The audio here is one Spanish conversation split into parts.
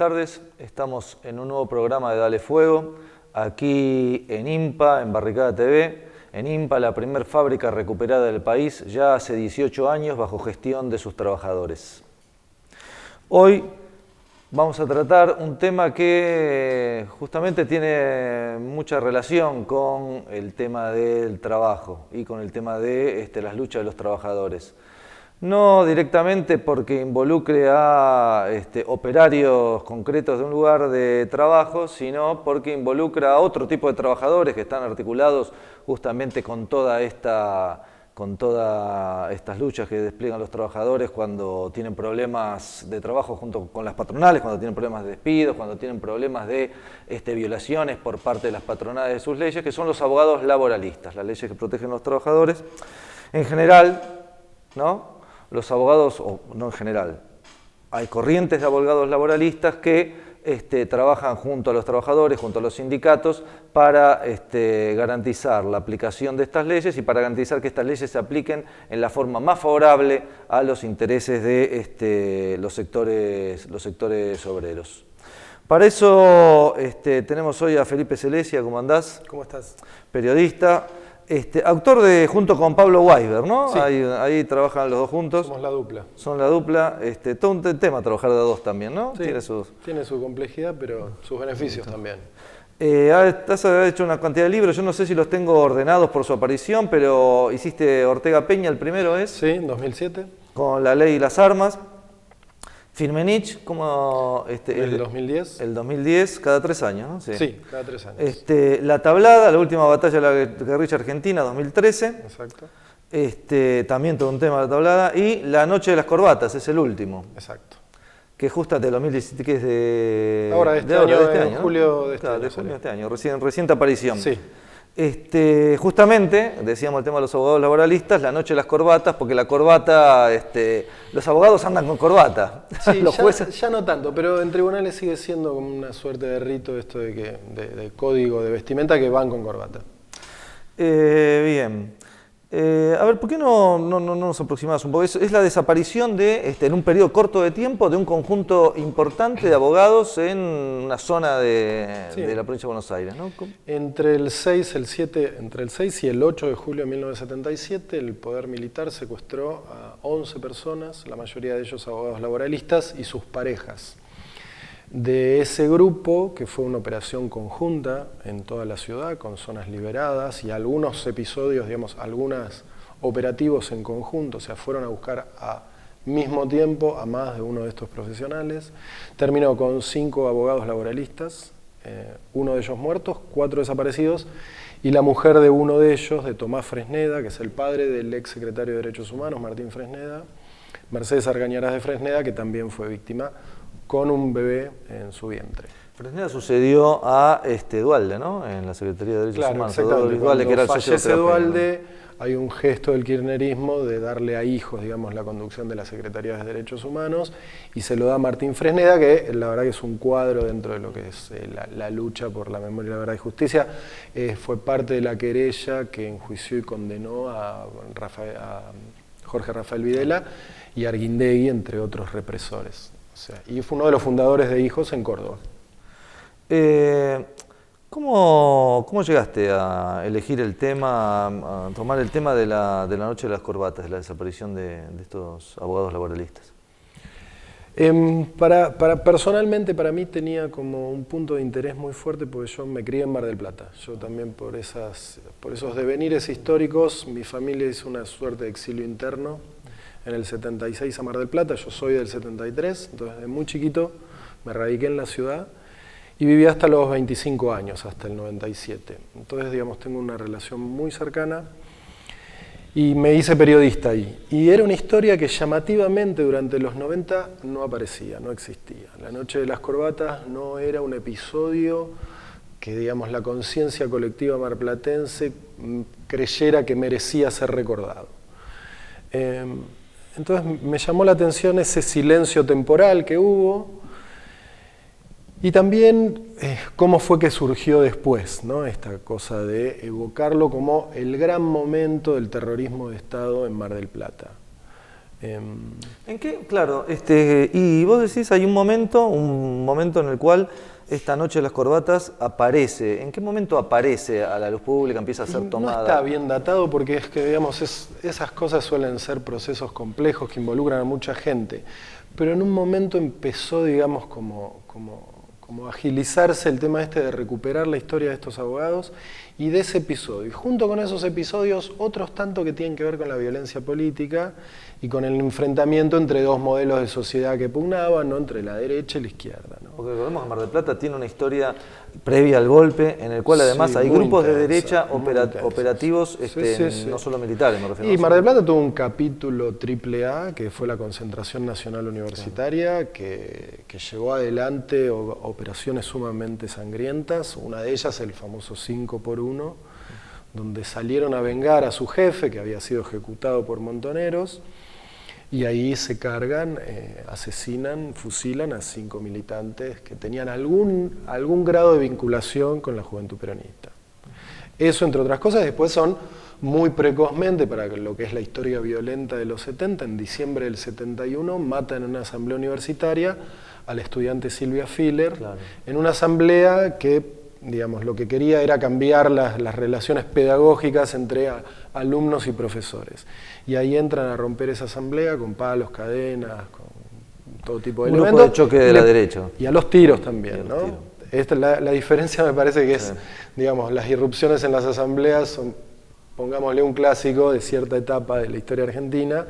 tardes. Estamos en un nuevo programa de Dale Fuego, aquí en IMPA, en Barricada TV. En IMPA, la primer fábrica recuperada del país, ya hace 18 años, bajo gestión de sus trabajadores. Hoy vamos a tratar un tema que justamente tiene mucha relación con el tema del trabajo y con el tema de las luchas de los trabajadores. No directamente porque involucre a operarios concretos de un lugar de trabajo, sino porque involucra a otro tipo de trabajadores que están articulados justamente con todas estas luchas que despliegan los trabajadores cuando tienen problemas de trabajo junto con las patronales, cuando tienen problemas de despidos, cuando tienen problemas de violaciones por parte de las patronales de sus leyes, que son los abogados laboralistas, las leyes que protegen a los trabajadores. En general, ¿no? Los abogados, o no en general, hay corrientes de abogados laboralistas que trabajan junto a los trabajadores, junto a los sindicatos, para garantizar la aplicación de estas leyes y para garantizar que estas leyes se apliquen en la forma más favorable a los intereses de los sectores obreros. Para eso tenemos hoy a Felipe Celesia. ¿Cómo andás? ¿Cómo estás? Periodista. Autor de junto con Pablo Weisberg, ¿no? Sí. Ahí trabajan los dos juntos. Somos la dupla. Son la dupla. Todo un tema trabajar de dos también, ¿no? Sí, tiene su complejidad, pero sus beneficios también. Has hecho una cantidad de libros, yo no sé si los tengo ordenados por su aparición, pero hiciste Ortega Peña, el primero es. Sí, en 2007. Con La Ley y las Armas. Firmenich, como el 2010. El 2010, cada 3 años, ¿no? Sí, cada 3 años. La Tablada, la última batalla de la guerrilla argentina, 2013. Exacto. También todo un tema de La Tablada. Y La Noche de las Corbatas, es el último. Exacto. Que justo de 2017, que es de... Ahora, de este año, ¿no? julio de este claro, año. De julio de este año, reciente aparición. Sí. Justamente, decíamos el tema de los abogados laboralistas, La Noche de las Corbatas, porque la corbata, los abogados andan con corbata. Sí, los jueces... ya no tanto, pero en tribunales sigue siendo como una suerte de rito esto de código de vestimenta que van con corbata. Bien. A ver, ¿por qué no nos aproximamos un poco? Es la desaparición en un periodo corto de tiempo, de un conjunto importante de abogados en una zona de la provincia de Buenos Aires, ¿no? Entre el 6 y el 8 de julio de 1977, el poder militar secuestró a 11 personas, la mayoría de ellos abogados laboralistas y sus parejas. De ese grupo, que fue una operación conjunta en toda la ciudad, con zonas liberadas y algunos episodios, digamos, algunos operativos en conjunto, o sea, fueron a buscar al mismo tiempo a más de uno de estos profesionales. Terminó con 5 abogados laboralistas, uno de ellos muertos, 4 desaparecidos, y la mujer de uno de ellos, de Tomás Fresneda, que es el padre del ex secretario de Derechos Humanos, Martín Fresneda, Mercedes Argañarás de Fresneda, que también fue víctima, con un bebé en su vientre. Fresneda sucedió a Duhalde, ¿no? En la Secretaría de Derechos Humanos. Exactamente. Duhalde, que era el socio de fallece Duhalde, hay un gesto del kirchnerismo de darle a hijos, digamos, la conducción de las Secretarías de Derechos Humanos, y se lo da a Martín Fresneda, que la verdad que es un cuadro dentro de lo que es la lucha por la memoria, la verdad y justicia. Fue parte de la querella que enjuició y condenó a Jorge Rafael Videla y Arguindegui, entre otros represores. Y fue uno de los fundadores de Hijos en Córdoba. ¿Cómo llegaste a elegir el tema, a tomar el tema de la Noche de las Corbatas, de la desaparición de estos abogados laboralistas? Personalmente, para mí tenía como un punto de interés muy fuerte porque yo me crié en Mar del Plata. Yo también por esos devenires históricos, mi familia hizo una suerte de exilio interno en el 76 a Mar del Plata. Yo soy del 73, entonces desde muy chiquito me radiqué en la ciudad y viví hasta los 25 años, hasta el 97. Entonces, digamos, tengo una relación muy cercana y me hice periodista ahí. Y era una historia que llamativamente durante los 90 no aparecía, no existía. La Noche de las Corbatas no era un episodio que, digamos, la conciencia colectiva marplatense creyera que merecía ser recordado. Entonces me llamó la atención ese silencio temporal que hubo y también cómo fue que surgió después, ¿no? Esta cosa de evocarlo como el gran momento del terrorismo de Estado en Mar del Plata. ¿En qué? Claro, y vos decís, hay un momento en el cual esta noche de las corbatas aparece. ¿En qué momento aparece a la luz pública, empieza a ser tomada? No está bien datado porque es que, digamos, esas cosas suelen ser procesos complejos que involucran a mucha gente. Pero en un momento empezó, digamos, como agilizarse el tema de recuperar la historia de estos abogados y de ese episodio. Y junto con esos episodios, otros tanto que tienen que ver con la violencia política y con el enfrentamiento entre dos modelos de sociedad que pugnaban, ¿no? Entre la derecha y la izquierda, ¿no? Porque recordemos que Mar del Plata tiene una historia previa al golpe, en el cual además hay grupos de derecha operativos, no solo militares, me refiero. Y Mar del Plata tuvo un capítulo AAA, que fue la Concentración Nacional Universitaria, que llevó adelante operaciones sumamente sangrientas, una de ellas el famoso 5x1, donde salieron a vengar a su jefe, que había sido ejecutado por montoneros, y ahí se cargan, asesinan, fusilan a 5 militantes que tenían algún grado de vinculación con la juventud peronista. Eso, entre otras cosas, después son muy precozmente, para lo que es la historia violenta de los 70, en diciembre del 71, matan en una asamblea universitaria al estudiante Silvia Filler, claro, en una asamblea que, digamos, lo que quería era cambiar las relaciones pedagógicas entre alumnos y profesores. Y ahí entran a romper esa asamblea con palos, cadenas, con todo tipo de elementos. Un grupo de choque de la derecha. Y a los tiros también, ¿no? La diferencia me parece que es, digamos, las irrupciones en las asambleas son, pongámosle, un clásico de cierta etapa de la historia argentina,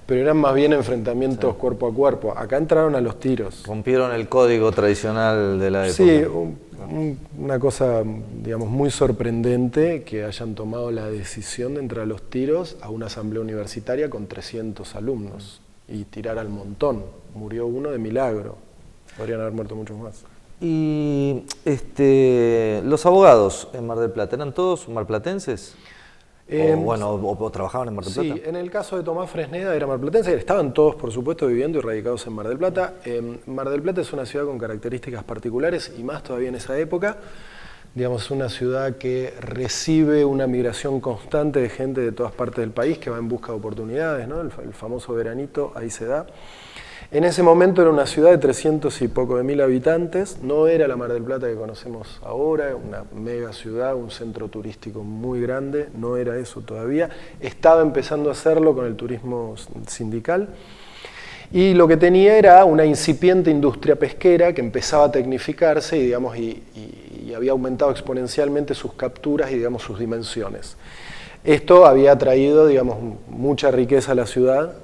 pero eran más bien enfrentamientos cuerpo a cuerpo. Acá entraron a los tiros. Rompieron el código tradicional de la época. Sí, una cosa, digamos, muy sorprendente que hayan tomado la decisión de entrar a los tiros a una asamblea universitaria con 300 alumnos y tirar al montón. Murió uno de milagro. Podrían haber muerto muchos más. Y los abogados en Mar del Plata, ¿eran todos marplatenses? O trabajaban en Mar del Plata. Sí, en el caso de Tomás Fresneda era marplatense, estaban todos, por supuesto, viviendo y radicados en Mar del Plata. Mar del Plata es una ciudad con características particulares, y más todavía en esa época. Digamos, es una ciudad que recibe una migración constante de gente de todas partes del país que va en busca de oportunidades, ¿no? El famoso veranito ahí se da. En ese momento era una ciudad de 300 y poco de mil habitantes, no era la Mar del Plata que conocemos ahora, una mega ciudad, un centro turístico muy grande, no era eso todavía, estaba empezando a hacerlo con el turismo sindical, y lo que tenía era una incipiente industria pesquera que empezaba a tecnificarse y, digamos, y había aumentado exponencialmente sus capturas y, digamos, sus dimensiones. Esto había traído, digamos, mucha riqueza a la ciudad,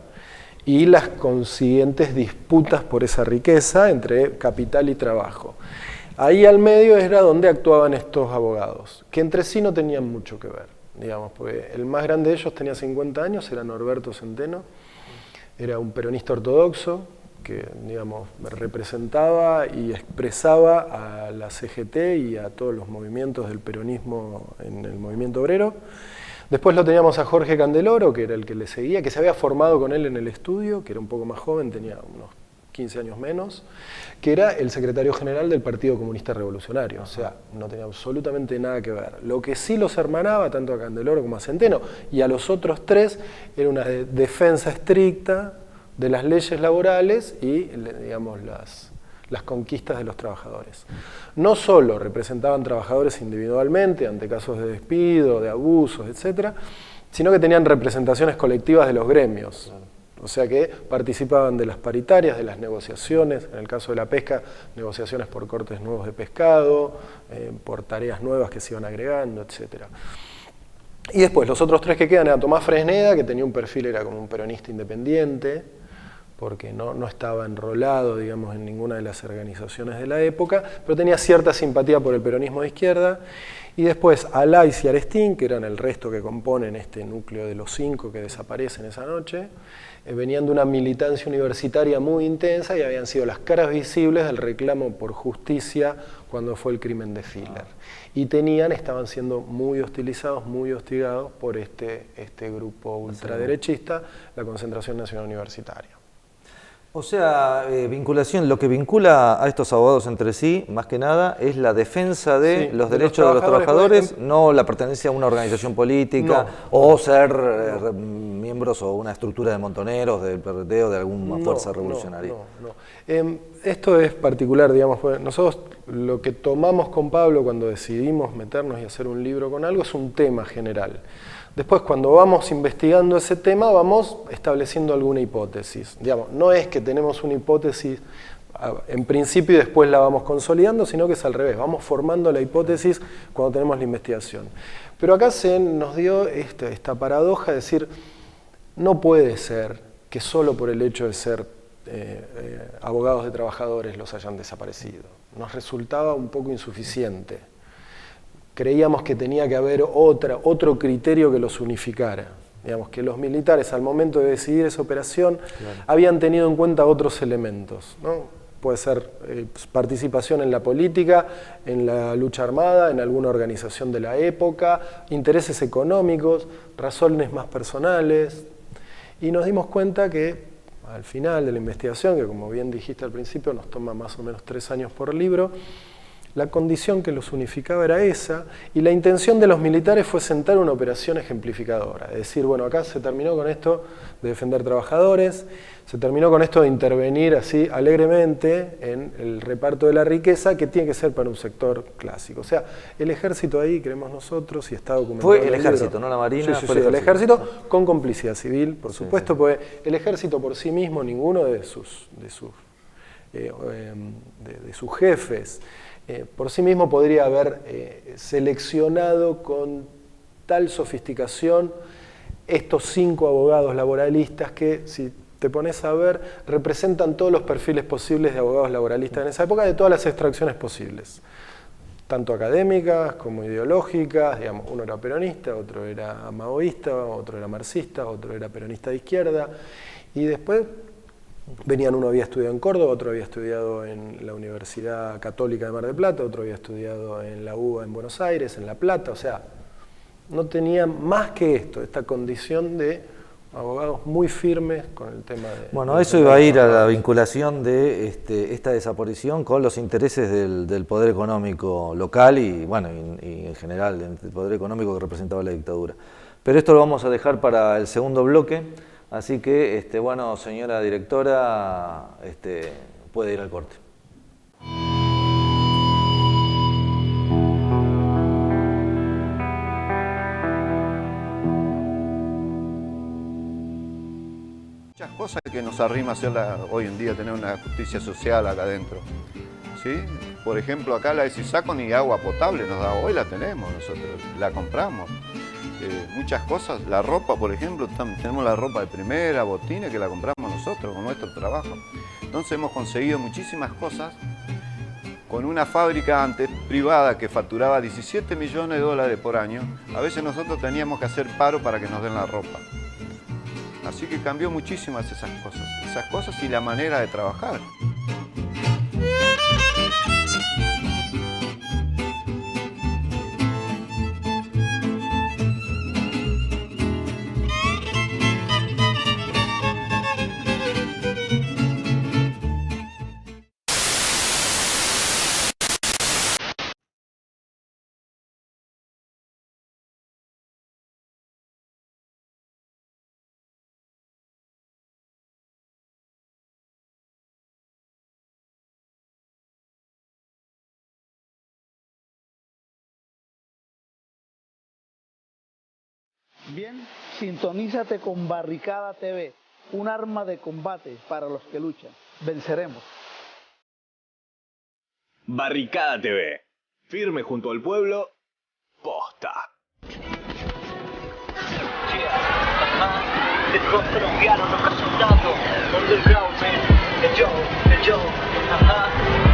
y las consiguientes disputas por esa riqueza entre capital y trabajo. Ahí al medio era donde actuaban estos abogados, que entre sí no tenían mucho que ver, digamos, porque el más grande de ellos tenía 50 años, era Norberto Centeno, era un peronista ortodoxo que, digamos, representaba y expresaba a la CGT y a todos los movimientos del peronismo en el movimiento obrero. Después lo teníamos a Jorge Candeloro, que era el que le seguía, que se había formado con él en el estudio, que era un poco más joven, tenía unos 15 años menos, que era el secretario general del Partido Comunista Revolucionario. O sea, no tenía absolutamente nada que ver. Lo que sí los hermanaba, tanto a Candeloro como a Centeno, y a los otros tres, era una defensa estricta de las leyes laborales y, digamos, las conquistas de los trabajadores. No solo representaban trabajadores individualmente ante casos de despido, de abusos, etcétera, sino que tenían representaciones colectivas de los gremios. O sea que participaban de las paritarias, de las negociaciones, en el caso de la pesca, negociaciones por cortes nuevos de pescado, por tareas nuevas que se iban agregando, etcétera. Y después los otros tres que quedan era Tomás Fresneda, que tenía un perfil, era como un peronista independiente, porque no estaba enrolado, digamos, en ninguna de las organizaciones de la época, pero tenía cierta simpatía por el peronismo de izquierda. Y después Alais y Arestín, que eran el resto que componen este núcleo de los 5 que desaparecen esa noche, venían de una militancia universitaria muy intensa y habían sido las caras visibles del reclamo por justicia cuando fue el crimen de Filler. Y estaban siendo muy hostilizados, muy hostigados por este grupo ultraderechista, la Concentración Nacional Universitaria. O sea, vinculación, lo que vincula a estos abogados entre sí, más que nada, es la defensa de los derechos de los trabajadores, no la pertenencia a una organización política o ser miembros o una estructura de montoneros, del PRT o de alguna fuerza revolucionaria. Esto es particular, digamos, porque nosotros lo que tomamos con Pablo cuando decidimos meternos y hacer un libro con algo es un tema general. Después, cuando vamos investigando ese tema, vamos estableciendo alguna hipótesis. Digamos, no es que tenemos una hipótesis en principio y después la vamos consolidando, sino que es al revés. Vamos formando la hipótesis cuando tenemos la investigación. Pero acá se nos dio esta paradoja de decir, no puede ser que solo por el hecho de ser abogados de trabajadores los hayan desaparecido. Nos resultaba un poco insuficiente. Creíamos que tenía que haber otro criterio que los unificara. Digamos, que los militares al momento de decidir esa operación habían tenido en cuenta otros elementos, ¿no? Puede ser participación en la política, en la lucha armada, en alguna organización de la época, intereses económicos, razones más personales. Y nos dimos cuenta que al final de la investigación, que como bien dijiste al principio, nos toma más o menos 3 años por libro, la condición que los unificaba era esa, y la intención de los militares fue sentar una operación ejemplificadora. Es decir, bueno, acá se terminó con esto de defender trabajadores, se terminó con esto de intervenir así alegremente en el reparto de la riqueza, que tiene que ser para un sector clásico. O sea, el ejército ahí, creemos nosotros, y está documentado. Fue el ejército, no la marina. Sí, el ejército con complicidad civil, por supuesto, porque el ejército por sí mismo, ninguno de sus jefes, por sí mismo podría haber seleccionado con tal sofisticación estos 5 abogados laboralistas que, si te pones a ver, representan todos los perfiles posibles de abogados laboralistas en esa época, de todas las extracciones posibles, tanto académicas como ideológicas. Digamos, uno era peronista, otro era maoísta, otro era marxista, otro era peronista de izquierda, y después uno había estudiado en Córdoba, otro había estudiado en la Universidad Católica de Mar del Plata, otro había estudiado en la UBA en Buenos Aires, en La Plata. O sea, no tenían más que esta condición de abogados muy firmes con el tema de... Bueno, eso iba a ir a la vinculación de esta desaparición con los intereses del poder económico local y, bueno, y en general del poder económico que representaba la dictadura. Pero esto lo vamos a dejar para el segundo bloque. Así que, bueno, señora directora, puede ir al corte. Muchas cosas que nos arrima hacerla hoy en día, tener una justicia social acá adentro, ¿sí? Por ejemplo, acá la ESISACO ni agua potable nos da, hoy la tenemos nosotros, la compramos. Muchas cosas, la ropa, por ejemplo, tenemos la ropa de primera, botines, que la compramos nosotros con nuestro trabajo. Entonces hemos conseguido muchísimas cosas con una fábrica antes privada que facturaba 17 millones de dólares por año. A veces nosotros teníamos que hacer paro para que nos den la ropa. Así que cambió muchísimas esas cosas y la manera de trabajar. Bien, sintonízate con Barricada TV, un arma de combate para los que luchan. Venceremos. Barricada TV, firme junto al pueblo, posta. El rock colombiano representado, underground, el yo, ajá.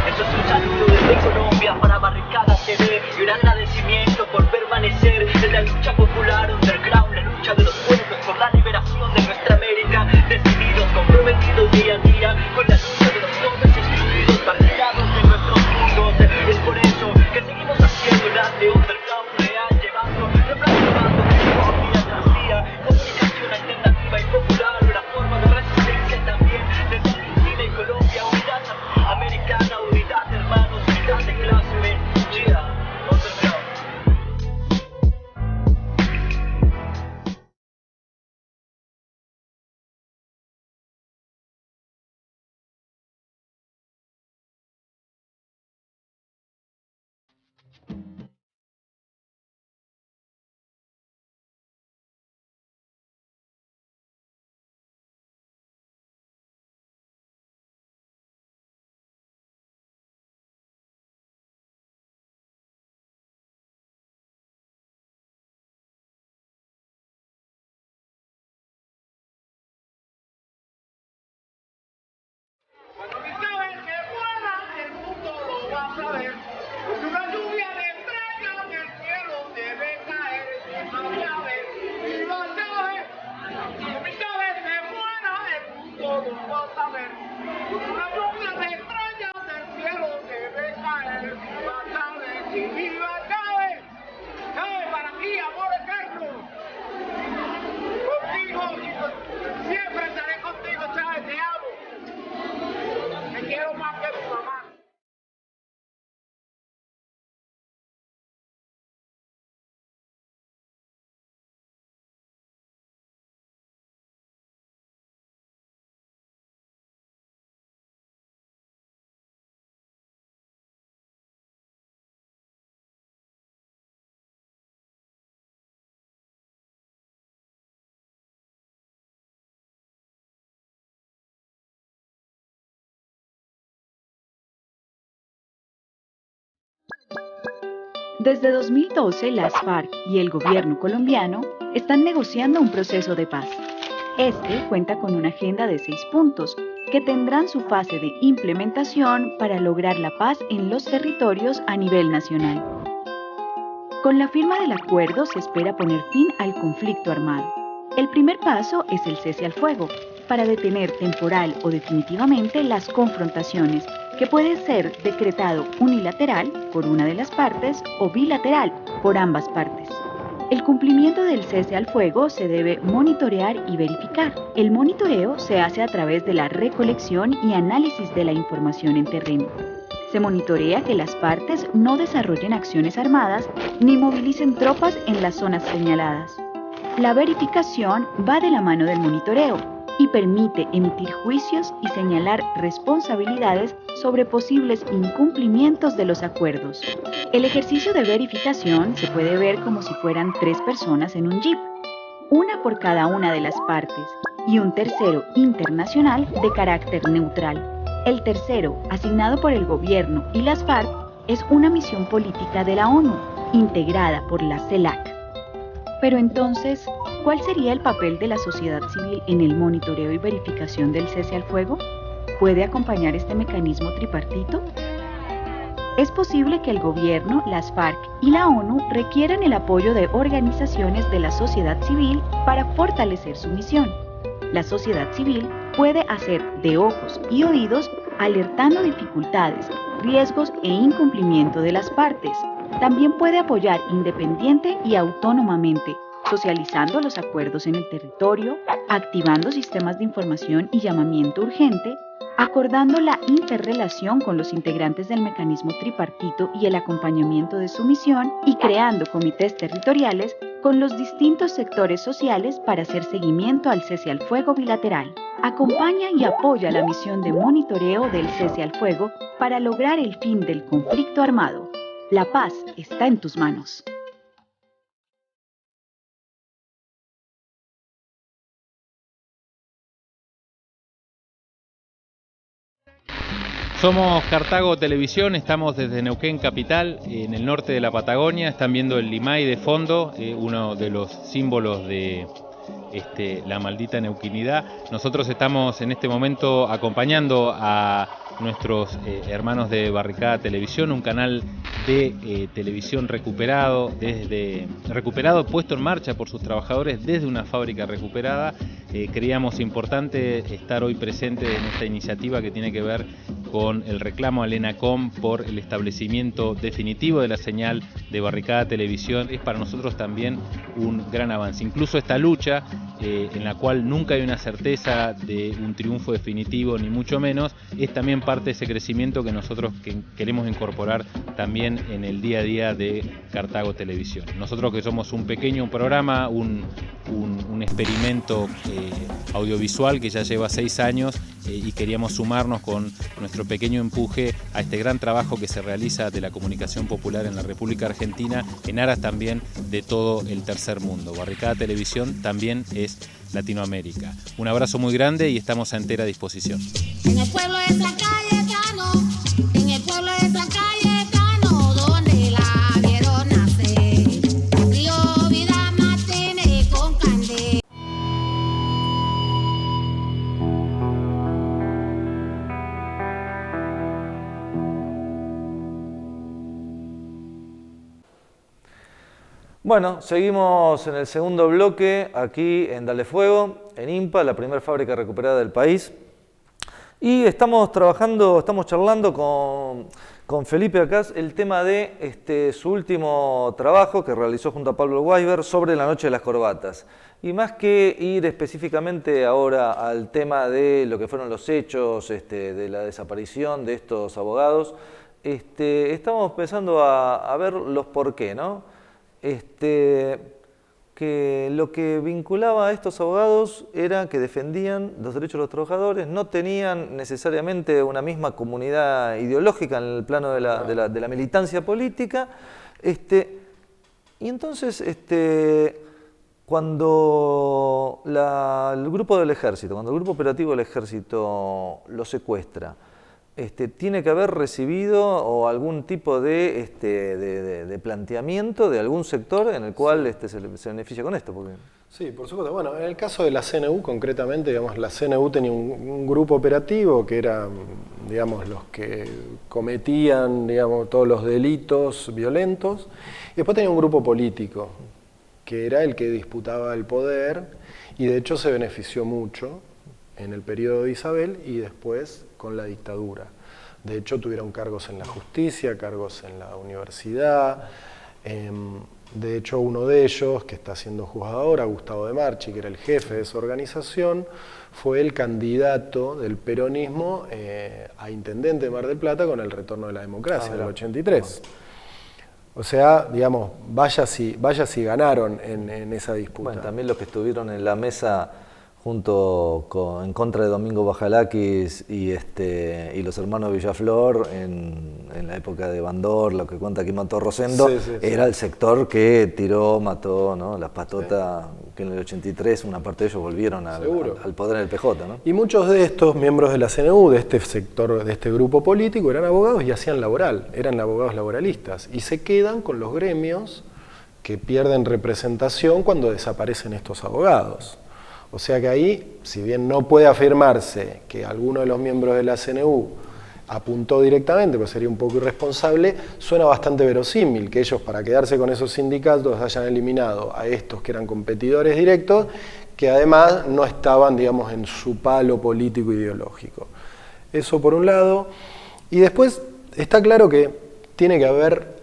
Eso es un saludo desde Colombia para Barricada TV y un agradecimiento por permanecer en la lucha popular underground, la lucha de los pueblos por la liberación de nuestra América, decididos, comprometidos día a día con la lucha de los hombres excluidos, marginados de nuestros mundos. Es por eso que seguimos haciendo el arte underground real, llevando, representando día tras día, comunicación alternativa y popular, una forma de resistencia también desde Argentina Desde 2012, las FARC y el gobierno colombiano están negociando un proceso de paz. Este cuenta con una agenda de 6 puntos que tendrán su fase de implementación para lograr la paz en los territorios a nivel nacional. Con la firma del acuerdo se espera poner fin al conflicto armado. El primer paso es el cese al fuego, para detener temporal o definitivamente las confrontaciones, que puede ser decretado unilateral por una de las partes o bilateral por ambas partes. El cumplimiento del cese al fuego se debe monitorear y verificar. El monitoreo se hace a través de la recolección y análisis de la información en terreno. Se monitorea que las partes no desarrollen acciones armadas ni movilicen tropas en las zonas señaladas. La verificación va de la mano del monitoreo y permite emitir juicios y señalar responsabilidades sobre posibles incumplimientos de los acuerdos. El ejercicio de verificación se puede ver como si fueran 3 personas en un jeep, una por cada una de las partes, y un tercero internacional de carácter neutral. El tercero, asignado por el gobierno y las FARC, es una misión política de la ONU, integrada por la CELAC. Pero entonces, ¿cuál sería el papel de la sociedad civil en el monitoreo y verificación del cese al fuego? ¿Puede acompañar este mecanismo tripartito? Es posible que el gobierno, las FARC y la ONU requieran el apoyo de organizaciones de la sociedad civil para fortalecer su misión. La sociedad civil puede hacer de ojos y oídos alertando dificultades, riesgos e incumplimiento de las partes. También puede apoyar independiente y autónomamente, socializando los acuerdos en el territorio, activando sistemas de información y llamamiento urgente, acordando la interrelación con los integrantes del mecanismo tripartito y el acompañamiento de su misión y creando comités territoriales con los distintos sectores sociales para hacer seguimiento al cese al fuego bilateral. Acompaña y apoya la misión de monitoreo del cese al fuego para lograr el fin del conflicto armado. La paz está en tus manos. Somos Cartago Televisión, estamos desde Neuquén Capital, en el norte de la Patagonia. Están viendo el Limay de fondo, uno de los símbolos de la maldita neuquinidad. Nosotros estamos en este momento acompañando a nuestros hermanos de Barricada Televisión, un canal de televisión recuperado, puesto en marcha por sus trabajadores desde una fábrica recuperada. Creíamos importante estar hoy presentes en esta iniciativa que tiene que ver con el reclamo al ENACOM por el establecimiento definitivo de la señal de Barricada Televisión. Es para nosotros también un gran avance. Incluso esta lucha, en la cual nunca hay una certeza de un triunfo definitivo, ni mucho menos, es también parte de ese crecimiento que nosotros queremos incorporar también en el día a día de Cartago Televisión. Nosotros, que somos un pequeño programa, un experimento audiovisual que ya lleva 6 años, y queríamos sumarnos con nuestro pequeño empuje a este gran trabajo que se realiza de la comunicación popular en la República Argentina, en aras también de todo el tercer mundo. Barricada Televisión también es Latinoamérica. Un abrazo muy grande y estamos a entera disposición. En el pueblo de San Cayetano, en el pueblo de San Cayetano, donde la vieron nacer, río vida Martínez con candela. Bueno, seguimos en el segundo bloque, aquí en Dale Fuego, en IMPA, la primera fábrica recuperada del país. Y estamos charlando con Felipe Acaz el tema de su último trabajo que realizó junto a Pablo Weisberg sobre la noche de las corbatas. Y más que ir específicamente ahora al tema de lo que fueron los hechos, de la desaparición de estos abogados, estamos empezando a ver los por qué, ¿no? Que lo que vinculaba a estos abogados era que defendían los derechos de los trabajadores, no tenían necesariamente una misma comunidad ideológica en el plano de la militancia política, y entonces cuando el grupo del ejército, cuando el grupo operativo del ejército lo secuestra, tiene que haber recibido o algún tipo de planteamiento de algún sector en el cual se beneficia con esto. Porque... Sí, por supuesto. Bueno, en el caso de la CNU concretamente, digamos, la CNU tenía un grupo operativo que era, digamos, los que cometían, digamos, todos los delitos violentos, y después tenía un grupo político, que era el que disputaba el poder, y de hecho se benefició mucho en el periodo de Isabel y después con la dictadura. De hecho tuvieron cargos en la justicia, cargos en la universidad. De hecho, uno de ellos, que está siendo juzgado ahora, Gustavo de Marchi, que era el jefe de esa organización, fue el candidato del peronismo a intendente de Mar del Plata con el retorno de la democracia, en el 83. O sea, digamos, vaya si ganaron en esa disputa. Bueno, también los que estuvieron en la mesa en contra de Domingo Bajalakis y los hermanos Villaflor en la época de Bandor, lo que cuenta que mató Rosendo, era el sector que mató, ¿no? Las patotas, que en el 83 una parte de ellos volvieron al poder en el PJ, ¿no? Y muchos de estos miembros de la CNU, de este sector, de este grupo político, eran abogados y hacían laboral, eran abogados laboralistas, y se quedan con los gremios que pierden representación cuando desaparecen estos abogados. O sea que ahí, si bien no puede afirmarse que alguno de los miembros de la CNU apuntó directamente, pues sería un poco irresponsable, suena bastante verosímil que ellos, para quedarse con esos sindicatos, hayan eliminado a estos que eran competidores directos, que además no estaban, digamos, en su palo político ideológico. Eso por un lado. Y después está claro que tiene que haber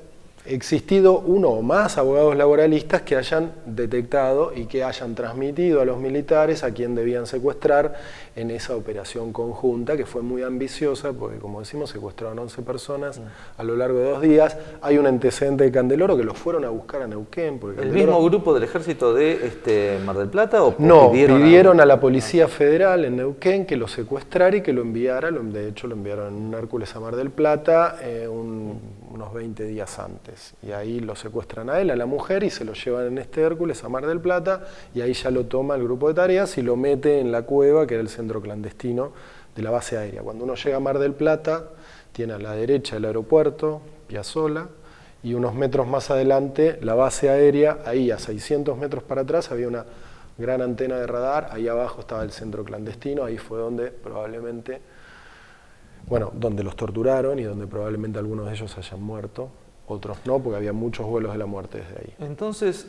existido uno o más abogados laboralistas que hayan detectado y que hayan transmitido a los militares a quien debían secuestrar en esa operación conjunta, que fue muy ambiciosa, porque como decimos, secuestraron 11 personas a lo largo de 2 días. Hay un antecedente de Candeloro que los fueron a buscar a Neuquén. Porque ¿El mismo grupo del ejército de Mar del Plata? ¿O no, pidieron a la Policía Federal en Neuquén que lo secuestrara y que lo enviara, de hecho lo enviaron en un Hércules a Mar del Plata unos 20 días antes. Y ahí lo secuestran a él, a la mujer, y se lo llevan en este Hércules a Mar del Plata, y ahí ya lo toma el grupo de tareas y lo mete en la cueva, que era el centro clandestino de la base aérea. Cuando uno llega a Mar del Plata, tiene a la derecha el aeropuerto, Piazzola, y unos metros más adelante la base aérea. Ahí a 600 metros para atrás había una gran antena de radar, ahí abajo estaba el centro clandestino, ahí fue donde probablemente, donde los torturaron y donde probablemente algunos de ellos hayan muerto. Otros no, porque había muchos vuelos de la muerte desde ahí. Entonces,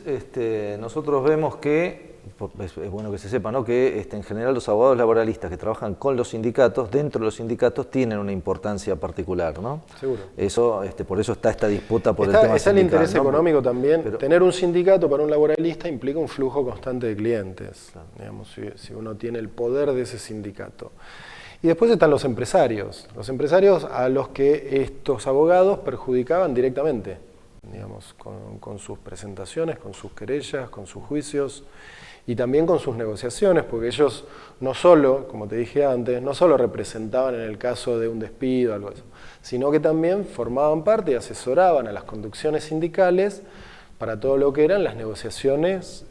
nosotros vemos que, es bueno que se sepa, ¿no?, que en general los abogados laboralistas que trabajan con los sindicatos, dentro de los sindicatos, tienen una importancia particular, ¿no? Seguro. Eso, por eso está esta disputa por el tema sindical. Está el interés económico también. Pero tener un sindicato para un laboralista implica un flujo constante de clientes, claro. Digamos, si uno tiene el poder de ese sindicato. Y después están los empresarios a los que estos abogados perjudicaban directamente, digamos, con sus presentaciones, con sus querellas, con sus juicios y también con sus negociaciones, porque ellos no solo, como te dije antes, no solo representaban en el caso de un despido o algo así, sino que también formaban parte y asesoraban a las conducciones sindicales para todo lo que eran las negociaciones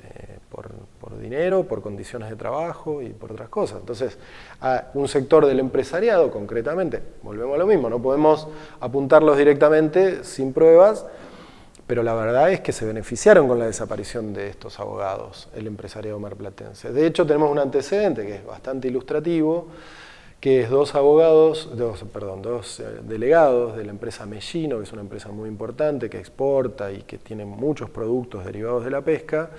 por dinero, por condiciones de trabajo y por otras cosas. Entonces, a un sector del empresariado, concretamente, volvemos a lo mismo, no podemos apuntarlos directamente sin pruebas, pero la verdad es que se beneficiaron con la desaparición de estos abogados, el empresariado marplatense. De hecho, tenemos un antecedente que es bastante ilustrativo, que es dos delegados de la empresa Mellino, que es una empresa muy importante, que exporta y que tiene muchos productos derivados de la pesca.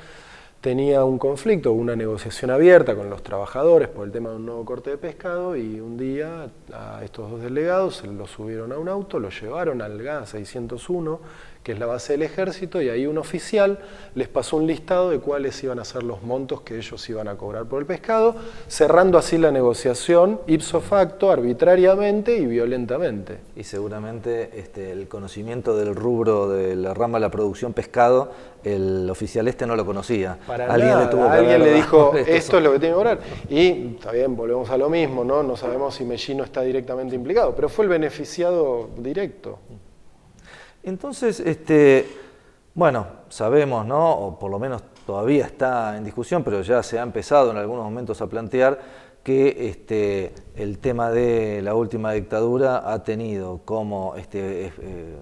Tenía un conflicto, una negociación abierta con los trabajadores por el tema de un nuevo corte de pescado, y un día a estos dos delegados se los subieron a un auto, los llevaron al GA 601, que es la base del ejército, y ahí un oficial les pasó un listado de cuáles iban a ser los montos que ellos iban a cobrar por el pescado, cerrando así la negociación ipso facto, arbitrariamente y violentamente. Y seguramente el conocimiento del rubro de la rama de la producción pescado, el oficial no lo conocía. Para alguien le dijo, esto es lo que tiene que cobrar. Y está bien, volvemos a lo mismo, ¿no? No sabemos si Mellino está directamente implicado, pero fue el beneficiado directo. Entonces, sabemos, ¿no?, o por lo menos todavía está en discusión, pero ya se ha empezado en algunos momentos a plantear que el tema de la última dictadura ha tenido como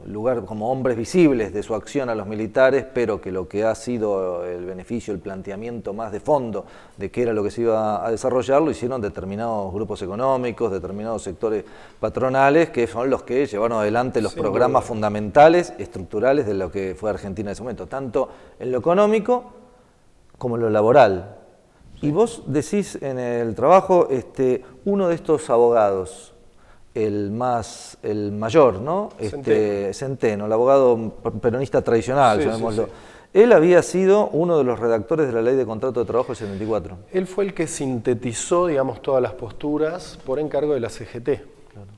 lugar, como hombres visibles de su acción a los militares, pero que lo que ha sido el beneficio, el planteamiento más de fondo de qué era lo que se iba a desarrollar, lo hicieron determinados grupos económicos, determinados sectores patronales, que son los que llevaron adelante los programas fundamentales, estructurales de lo que fue Argentina en ese momento, tanto en lo económico como en lo laboral. Y vos decís en el trabajo, uno de estos abogados, el mayor, ¿no? Centeno, el abogado peronista tradicional, llamémoslo. Sí. Él había sido uno de los redactores de la Ley de Contrato de Trabajo del 74. Él fue el que sintetizó, digamos, todas las posturas por encargo de la CGT. Claro.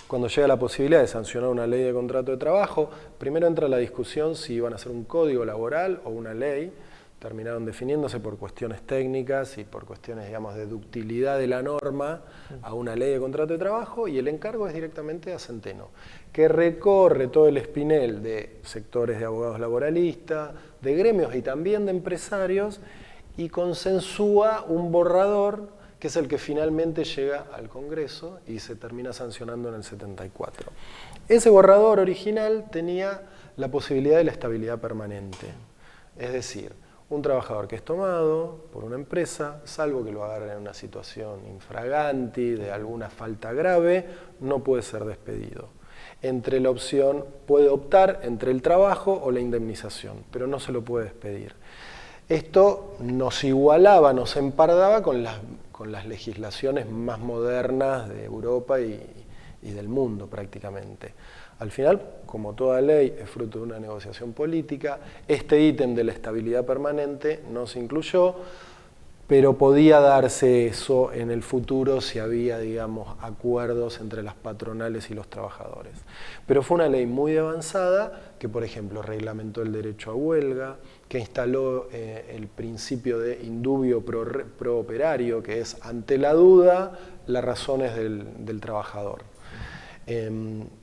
Cuando llega la posibilidad de sancionar una ley de contrato de trabajo, primero entra la discusión si iban a ser un código laboral o una ley. Terminaron definiéndose por cuestiones técnicas y por cuestiones, digamos, de ductilidad de la norma a una ley de contrato de trabajo, y el encargo es directamente a Centeno, que recorre todo el espinel de sectores de abogados laboralistas, de gremios y también de empresarios, y consensúa un borrador que es el que finalmente llega al Congreso y se termina sancionando en el 74. Ese borrador original tenía la posibilidad de la estabilidad permanente, es decir, un trabajador que es tomado por una empresa, salvo que lo agarren en una situación infraganti, de alguna falta grave, no puede ser despedido. Entre la opción, puede optar entre el trabajo o la indemnización, pero no se lo puede despedir. Esto nos igualaba, nos empardaba con las legislaciones más modernas de Europa y del mundo prácticamente. Al final, como toda ley, es fruto de una negociación política. Este ítem de la estabilidad permanente no se incluyó, pero podía darse eso en el futuro si había, digamos, acuerdos entre las patronales y los trabajadores. Pero fue una ley muy avanzada que, por ejemplo, reglamentó el derecho a huelga, que instaló el principio de indubio pro operario, que es, ante la duda, las razones del trabajador.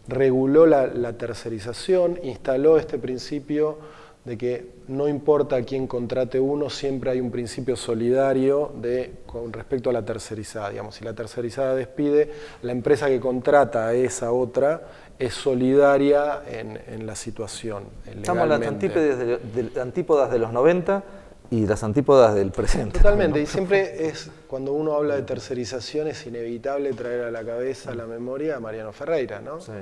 Reguló la tercerización, instaló este principio de que no importa a quién contrate uno, siempre hay un principio solidario con respecto a la tercerizada. Digamos, si la tercerizada despide, la empresa que contrata a esa otra es solidaria en la situación. Estamos en las antípodas de los 90 y las antípodas del presente. Totalmente, ¿no? Y siempre es, cuando uno habla de tercerización, es inevitable traer a la cabeza, a la memoria, a Mariano Ferreira, ¿no? Sí.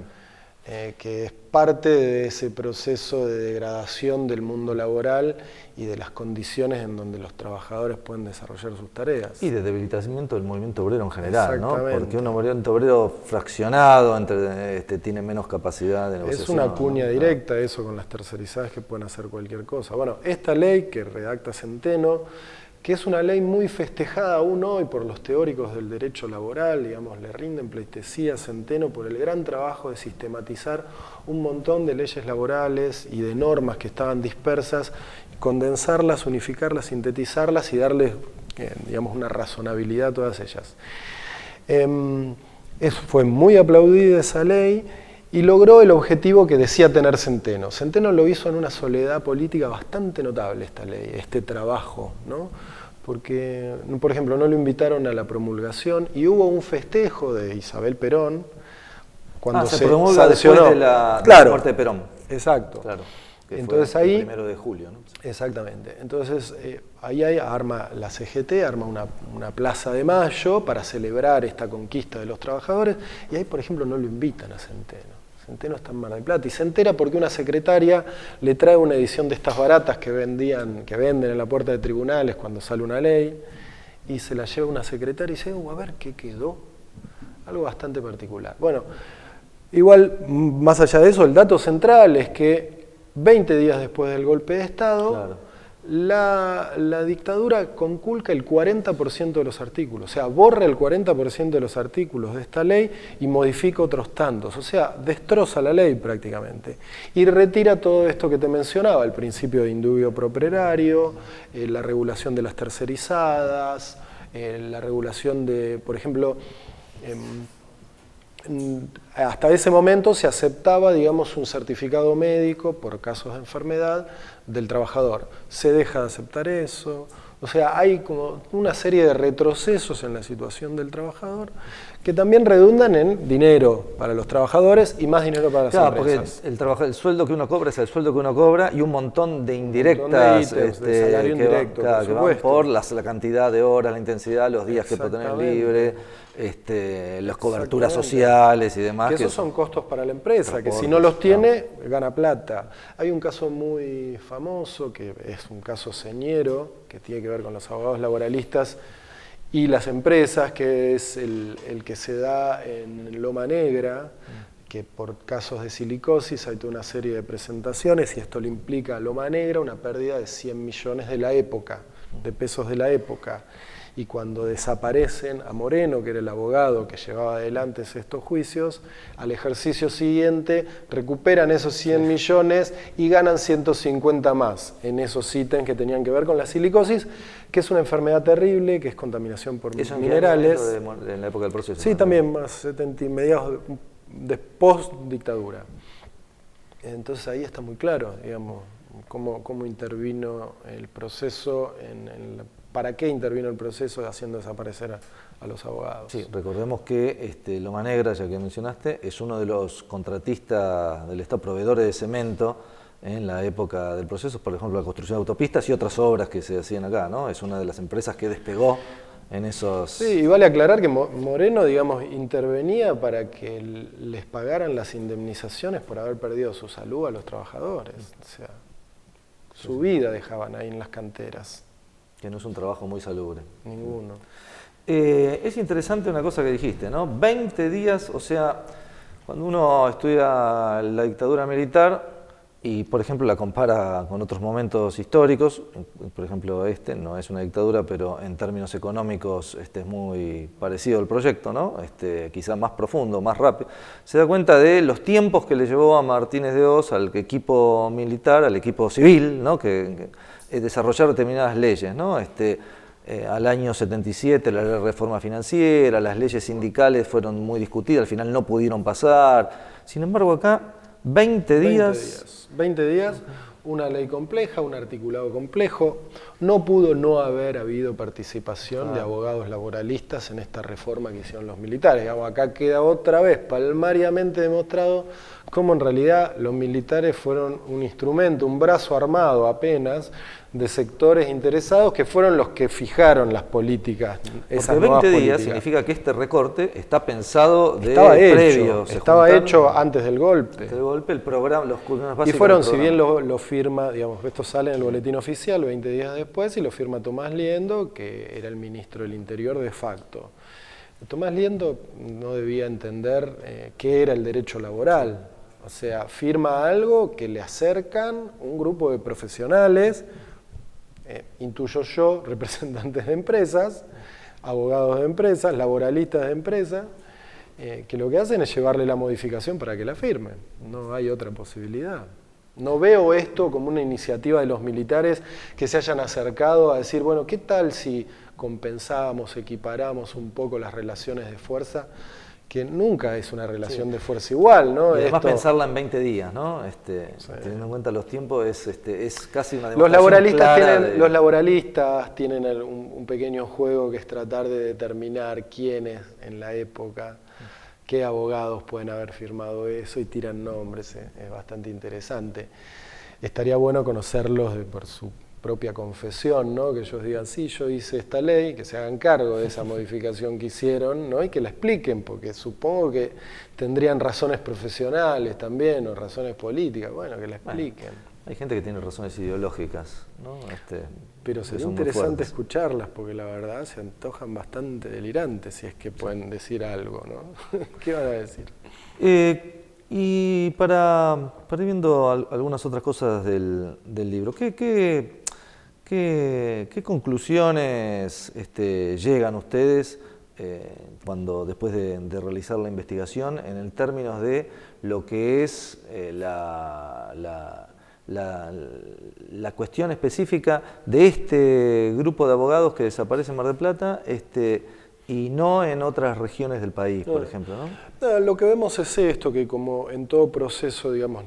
Que es parte de ese proceso de degradación del mundo laboral y de las condiciones en donde los trabajadores pueden desarrollar sus tareas. Y de debilitamiento del movimiento obrero en general, ¿no? Porque un movimiento obrero fraccionado tiene menos capacidad de negociación. Es una cuña directa eso con las tercerizadas, que pueden hacer cualquier cosa. Bueno, esta ley que redacta Centeno, que es una ley muy festejada aún hoy por los teóricos del derecho laboral, digamos, le rinden pleitesía a Centeno por el gran trabajo de sistematizar un montón de leyes laborales y de normas que estaban dispersas, condensarlas, unificarlas, sintetizarlas y darles, digamos, una razonabilidad a todas ellas. Fue muy aplaudida esa ley y logró el objetivo que decía tener Centeno. Centeno lo hizo en una soledad política bastante notable, esta ley, este trabajo, ¿no? Porque, por ejemplo, no lo invitaron a la promulgación y hubo un festejo de Isabel Perón cuando se promulga después de la muerte de Perón. Exacto. Claro. Entonces ahí, el 1 de julio, ¿no? Exactamente. Entonces ahí arma la CGT, arma una plaza de mayo para celebrar esta conquista de los trabajadores, y ahí, por ejemplo, no lo invitan a Centeno. Centeno está en Mar del Plata y se entera porque una secretaria le trae una edición de estas baratas que venden en la puerta de tribunales cuando sale una ley, y se la lleva una secretaria y dice, a ver qué quedó. Algo bastante particular. Bueno, igual, más allá de eso, el dato central es que 20 días después del golpe de Estado, claro, la dictadura conculca el 40% de los artículos, o sea, borra el 40% de los artículos de esta ley y modifica otros tantos, o sea, destroza la ley prácticamente. Y retira todo esto que te mencionaba, el principio de indubio pro operario, la regulación de las tercerizadas, la regulación de, por ejemplo, hasta ese momento se aceptaba, digamos, un certificado médico por casos de enfermedad del trabajador. Se deja de aceptar eso, O sea, hay como una serie de retrocesos en la situación del trabajador que también redundan en dinero para los trabajadores y más dinero para las empresas. Porque el sueldo que uno cobra es el sueldo que uno cobra y un montón de indirectas de salario indirecto, que van por la cantidad de horas, la intensidad, los días que puede tener libre, las coberturas sociales y demás. Que esos son costos para la empresa, que si no los tiene, gana plata. Hay un caso muy famoso, que es un caso señero, que tiene que ver con los abogados laboralistas y las empresas, que es el que se da en Loma Negra, que por casos de silicosis hay toda una serie de presentaciones y esto le implica a Loma Negra una pérdida de 100 millones de la época, de pesos de la época. Y cuando desaparecen a Moreno, que era el abogado que llevaba adelante estos juicios, al ejercicio siguiente recuperan esos 100 millones y ganan 150 más en esos ítems que tenían que ver con la silicosis, que es una enfermedad terrible, que es contaminación por minerales. En la época del proceso. Sí, ¿no? También más 70 mediados de post-dictadura. Entonces ahí está muy claro, digamos, cómo intervino el proceso ¿para qué intervino el proceso haciendo desaparecer a los abogados? Sí, recordemos que Loma Negra, ya que mencionaste, es uno de los contratistas del Estado, proveedores de cemento en la época del proceso, por ejemplo, la construcción de autopistas y otras obras que se hacían acá, ¿no? Es una de las empresas que despegó en esos... Sí, y vale aclarar que Moreno, digamos, intervenía para que les pagaran las indemnizaciones por haber perdido su salud a los trabajadores. O sea, su vida dejaban ahí en las canteras. Que no es un trabajo muy salubre. Ninguno. Es interesante una cosa que dijiste, ¿no? 20 días, o sea, cuando uno estudia la dictadura militar y, por ejemplo, la compara con otros momentos históricos, por ejemplo, no es una dictadura, pero en términos económicos es muy parecido al proyecto, ¿no? Quizá más profundo, más rápido. Se da cuenta de los tiempos que le llevó a Martínez de Hoz, al equipo militar, al equipo civil, ¿no? que desarrollar determinadas leyes, ¿no? Al año 77 la reforma financiera, las leyes sindicales fueron muy discutidas, al final no pudieron pasar. Sin embargo, acá 20 días, una ley compleja, un articulado complejo. No pudo no haber habido participación de abogados laboralistas en esta reforma que hicieron los militares. Digamos, acá queda otra vez palmariamente demostrado cómo en realidad los militares fueron un instrumento, un brazo armado apenas de sectores interesados que fueron los que fijaron las políticas. Porque 20 días significa que este recorte está pensado previo. Estaba hecho antes del golpe. Antes del golpe, el programa, los cursos básicos. Y fueron, si bien lo firma, digamos, esto sale en el boletín oficial 20 días después y lo firma Tomás Liendo, que era el ministro del Interior de facto. Tomás Liendo no debía entender qué era el derecho laboral. O sea, firma algo que le acercan un grupo de profesionales, intuyo yo, representantes de empresas, abogados de empresas, laboralistas de empresas, que lo que hacen es llevarle la modificación para que la firmen. No hay otra posibilidad. No veo esto como una iniciativa de los militares que se hayan acercado a decir, bueno, ¿qué tal si compensamos, equiparamos un poco las relaciones de fuerza? Que nunca es una relación de fuerza igual, ¿no? Y además pensarla en 20 días, ¿no? Teniendo en cuenta los tiempos, es casi una demostración Los laboralistas tienen un pequeño juego que es tratar de determinar quiénes en la época, qué abogados pueden haber firmado eso y tiran nombres, es bastante interesante. Estaría bueno conocerlos por su propia confesión, ¿no? Que ellos digan, sí, yo hice esta ley, que se hagan cargo de esa modificación que hicieron, ¿no? Y que la expliquen, porque supongo que tendrían razones profesionales también, o razones políticas, bueno, que la expliquen. Bueno, hay gente que tiene razones ideológicas, ¿no? Pero sería interesante escucharlas, porque la verdad se antojan bastante delirantes, si es que pueden decir algo, ¿no? ¿Qué van a decir? Y para ir viendo algunas otras cosas del libro, ¿qué conclusiones llegan ustedes cuando después de realizar la investigación en términos de lo que es la cuestión específica de este grupo de abogados que desaparece en Mar del Plata y no en otras regiones del país, por ejemplo, ¿no? Lo que vemos es esto, que como en todo proceso, digamos,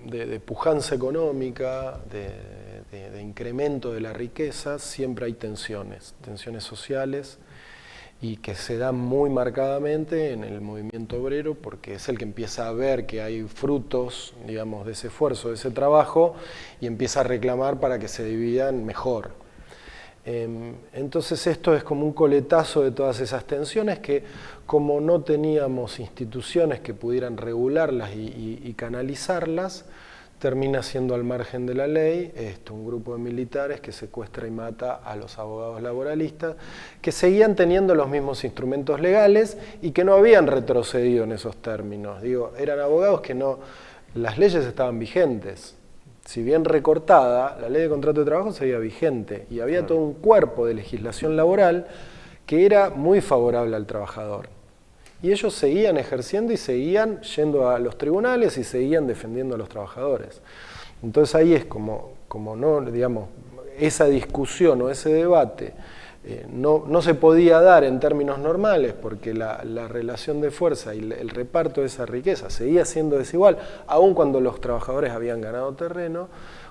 de pujanza económica, de de incremento de la riqueza, siempre hay tensiones sociales, y que se dan muy marcadamente en el movimiento obrero, porque es el que empieza a ver que hay frutos, digamos, de ese esfuerzo, de ese trabajo, y empieza a reclamar para que se dividan mejor. Entonces esto es como un coletazo de todas esas tensiones que, como no teníamos instituciones que pudieran regularlas y canalizarlas, termina siendo al margen de la ley un grupo de militares que secuestra y mata a los abogados laboralistas, que seguían teniendo los mismos instrumentos legales y que no habían retrocedido en esos términos. Digo, eran abogados que no, las leyes estaban vigentes. Si bien recortada, la ley de contrato de trabajo seguía vigente y había todo un cuerpo de legislación laboral que era muy favorable al trabajador. Y ellos seguían ejerciendo y seguían yendo a los tribunales y seguían defendiendo a los trabajadores. Entonces ahí es como no, digamos, esa discusión o ese debate no se podía dar en términos normales, porque la relación de fuerza y el reparto de esa riqueza seguía siendo desigual, aun cuando los trabajadores habían ganado terreno.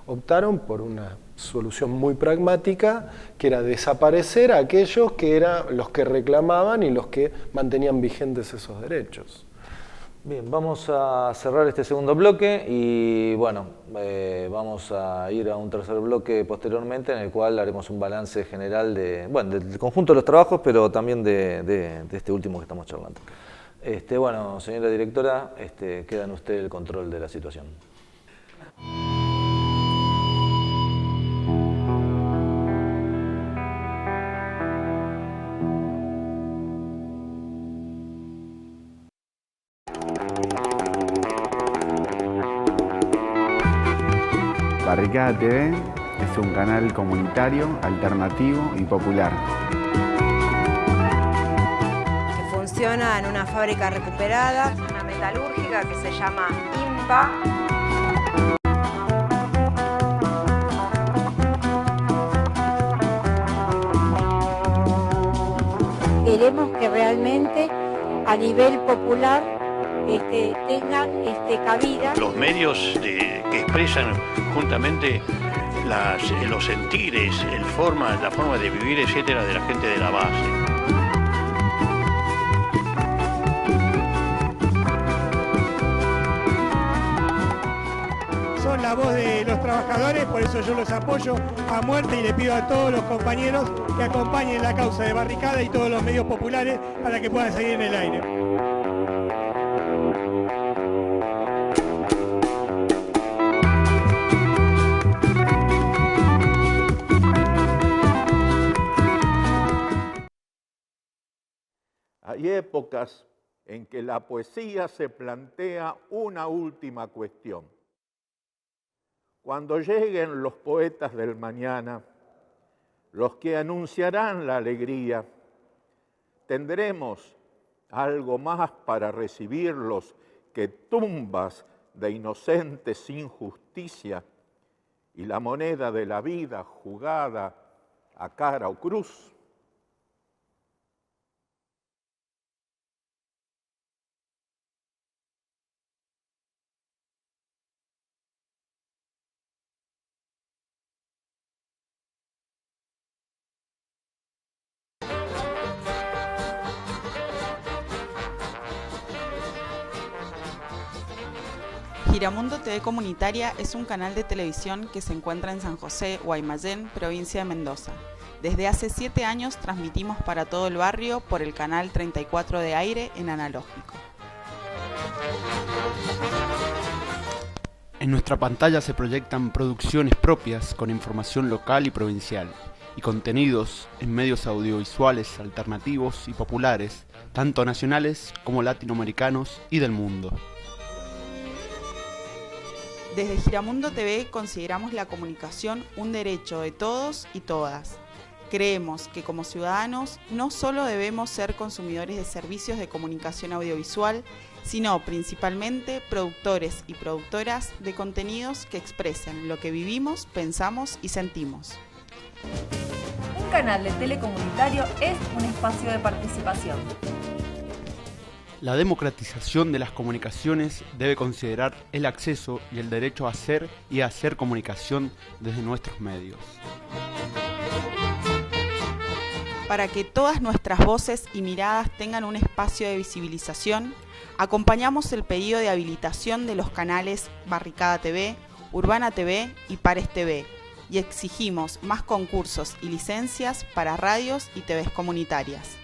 Optaron por una solución muy pragmática, que era desaparecer a aquellos que eran los que reclamaban y los que mantenían vigentes esos derechos. Bien, vamos a cerrar este segundo bloque y bueno, vamos a ir a un tercer bloque posteriormente, en el cual haremos un balance general del conjunto de los trabajos, pero también de este último que estamos charlando. Bueno, señora directora, queda en usted el control de la situación. Barricada TV es un canal comunitario, alternativo y popular. Que funciona en una fábrica recuperada, una metalúrgica que se llama IMPA. Queremos que realmente a nivel popular tengan cabida. Los medios que expresan juntamente los sentires, la forma de vivir, etcétera, de la gente de la base. Son la voz de los trabajadores, por eso yo los apoyo a muerte y le pido a todos los compañeros que acompañen la causa de Barricada y todos los medios populares para que puedan seguir en el aire. Hay épocas en que la poesía se plantea una última cuestión. Cuando lleguen los poetas del mañana, los que anunciarán la alegría, tendremos algo más para recibirlos que tumbas de inocentes sin justicia y la moneda de la vida jugada a cara o cruz. Giramundo TV Comunitaria es un canal de televisión que se encuentra en San José, Guaymallén, provincia de Mendoza. Desde hace 7 años transmitimos para todo el barrio por el canal 34 de aire en analógico. En nuestra pantalla se proyectan producciones propias con información local y provincial y contenidos en medios audiovisuales alternativos y populares, tanto nacionales como latinoamericanos y del mundo. Desde Giramundo TV consideramos la comunicación un derecho de todos y todas. Creemos que como ciudadanos no solo debemos ser consumidores de servicios de comunicación audiovisual, sino principalmente productores y productoras de contenidos que expresen lo que vivimos, pensamos y sentimos. Un canal de telecomunitario es un espacio de participación. La democratización de las comunicaciones debe considerar el acceso y el derecho a hacer y a hacer comunicación desde nuestros medios. Para que todas nuestras voces y miradas tengan un espacio de visibilización, acompañamos el pedido de habilitación de los canales Barricada TV, Urbana TV y Pares TV, y exigimos más concursos y licencias para radios y TVs comunitarias.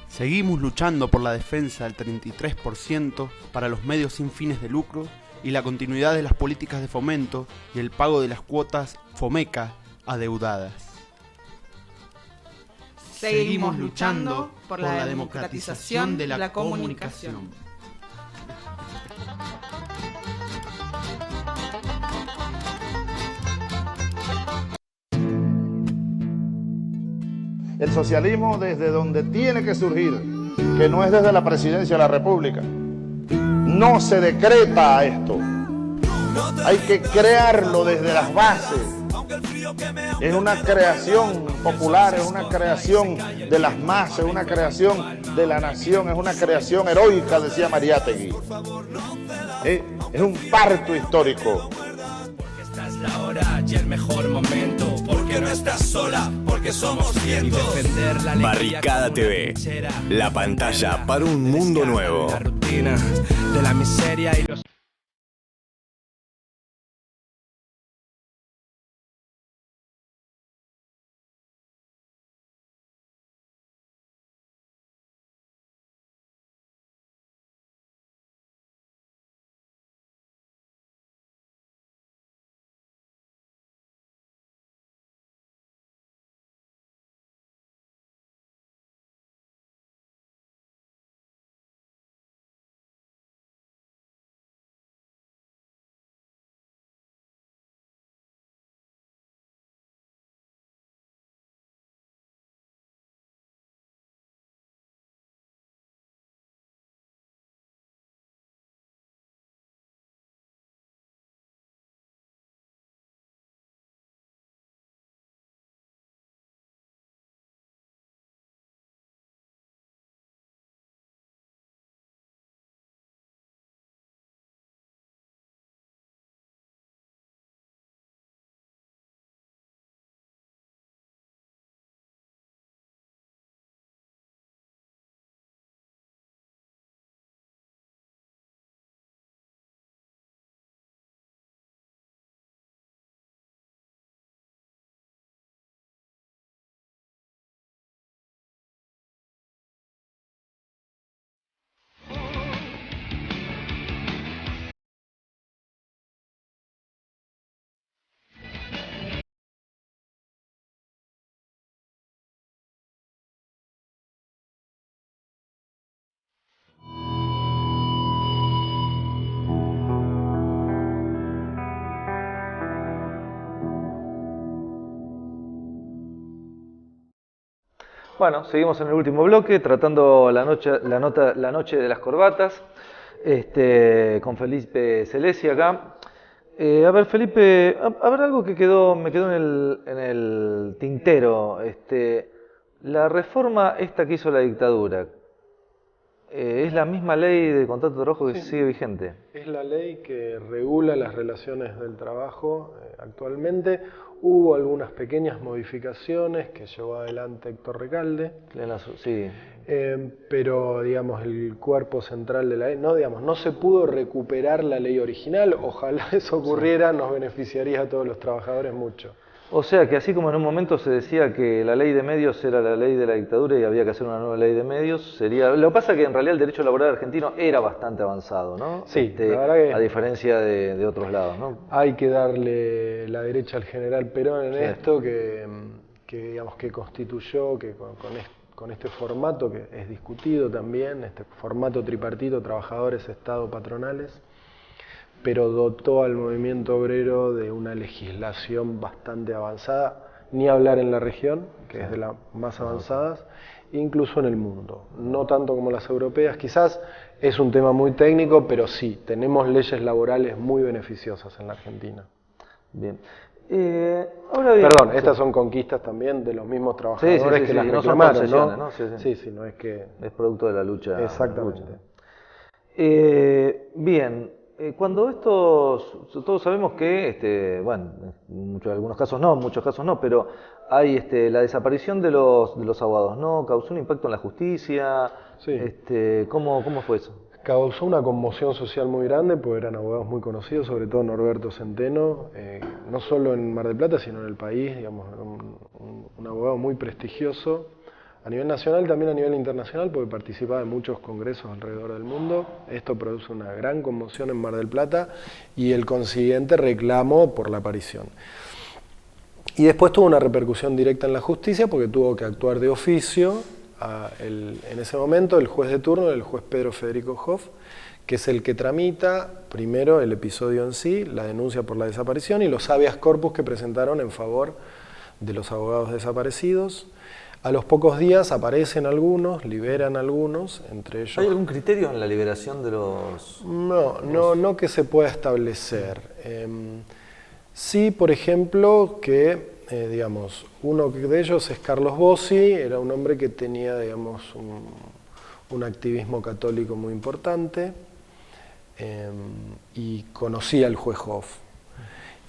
Seguimos luchando por la defensa del 33% para los medios sin fines de lucro y la continuidad de las políticas de fomento y el pago de las cuotas FOMECA adeudadas. Seguimos luchando por la democratización de la comunicación. El socialismo desde donde tiene que surgir, que no es desde la presidencia de la República. No se decreta esto. Hay que crearlo desde las bases. Es una creación popular, es una creación de las masas, es una creación de la nación, es una creación heroica, decía Mariátegui. Es un parto histórico. Esta es la hora y el mejor momento, porque no estás sola, porque somos cientos. Barricada TV, la pantalla para un mundo nuevo. La rutina de la miseria y los... Bueno, seguimos en el último bloque tratando la noche de las corbatas con Felipe Celesi acá. A ver, Felipe, a ver algo que me quedó en el tintero. La reforma esta que hizo la dictadura, ¿es la misma ley de contrato de trabajo que sigue vigente? Es la ley que regula las relaciones del trabajo actualmente. Hubo algunas pequeñas modificaciones que llevó adelante Héctor Recalde, sí. Pero digamos el cuerpo central de la ley, no se pudo recuperar la ley original. Ojalá eso ocurriera, nos beneficiaría a todos los trabajadores mucho. O sea que así como en un momento se decía que la ley de medios era la ley de la dictadura y había que hacer una nueva ley de medios, sería... Lo que pasa es que en realidad el derecho laboral argentino era bastante avanzado, ¿no? Sí, la verdad que a diferencia de otros lados, ¿no? Hay que darle la derecha al general Perón en esto, que digamos que constituyó, que con este formato que es discutido también, este formato tripartito, trabajadores, Estado, patronales, pero dotó al movimiento obrero de una legislación bastante avanzada, ni hablar en la región, que es de las más avanzadas, incluso en el mundo. No tanto como las europeas, quizás es un tema muy técnico, pero sí, tenemos leyes laborales muy beneficiosas en la Argentina. Bien. Ahora bien, Perdón, estas son conquistas también de los mismos trabajadores que las reclamaron, ¿no? Sí, no es que... Es producto de la lucha. Exactamente. Bien, cuando todos sabemos que, bueno, en algunos casos no, en muchos casos no, pero hay la desaparición de los abogados, ¿no? ¿Causó un impacto en la justicia? Sí. ¿Cómo fue eso? Causó una conmoción social muy grande, porque eran abogados muy conocidos, sobre todo Norberto Centeno, no solo en Mar del Plata, sino en el país, digamos, era un abogado muy prestigioso, a nivel nacional y también a nivel internacional, porque participaba en muchos congresos alrededor del mundo. Esto produce una gran conmoción en Mar del Plata y el consiguiente reclamo por la aparición. Y después tuvo una repercusión directa en la justicia, porque tuvo que actuar de oficio. En ese momento el juez de turno, el juez Pedro Federico Hoff, que es el que tramita primero el episodio en sí, la denuncia por la desaparición y los habeas corpus que presentaron en favor de los abogados desaparecidos. A los pocos días aparecen algunos, liberan algunos, entre ellos... ¿Hay algún criterio en la liberación de los...? No que se pueda establecer. Sí, por ejemplo, que... digamos, uno de ellos es Carlos Bossi, era un hombre que tenía, digamos, un activismo católico muy importante y conocía al juez Hoff.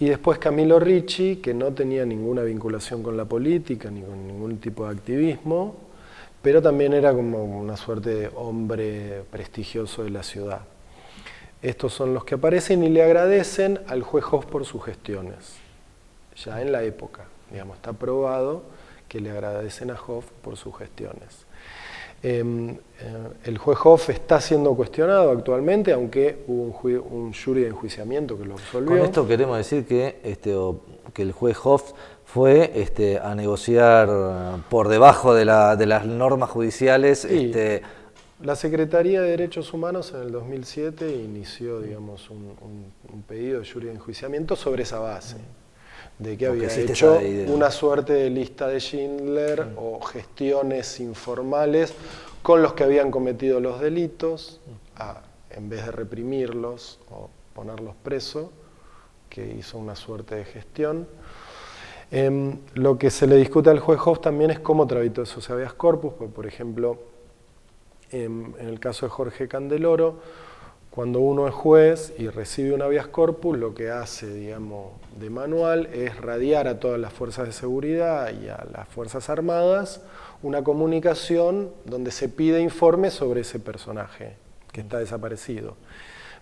Y después Camilo Ricci, que no tenía ninguna vinculación con la política ni con ningún tipo de activismo, pero también era como una suerte de hombre prestigioso de la ciudad. Estos son los que aparecen y le agradecen al juez Hoff por sus gestiones. Ya en la época, digamos, está probado que le agradecen a Hoff por sus gestiones. El juez Hoff está siendo cuestionado actualmente, aunque hubo un jury de enjuiciamiento que lo absolvió. Con esto queremos decir que el juez Hoff fue a negociar por debajo de las normas judiciales. Sí. La Secretaría de Derechos Humanos en el 2007 inició, digamos, un pedido de jury de enjuiciamiento sobre esa base. De que había hecho una suerte de lista de Schindler o gestiones informales con los que habían cometido los delitos, en vez de reprimirlos o ponerlos presos, que hizo una suerte de gestión. Lo que se le discute al juez Hoff también es cómo tramitó esos habeas corpus, porque, por ejemplo, en el caso de Jorge Candeloro, cuando uno es juez y recibe un habeas corpus, lo que hace, digamos, de manual es radiar a todas las fuerzas de seguridad y a las Fuerzas Armadas una comunicación donde se pide informe sobre ese personaje que está desaparecido.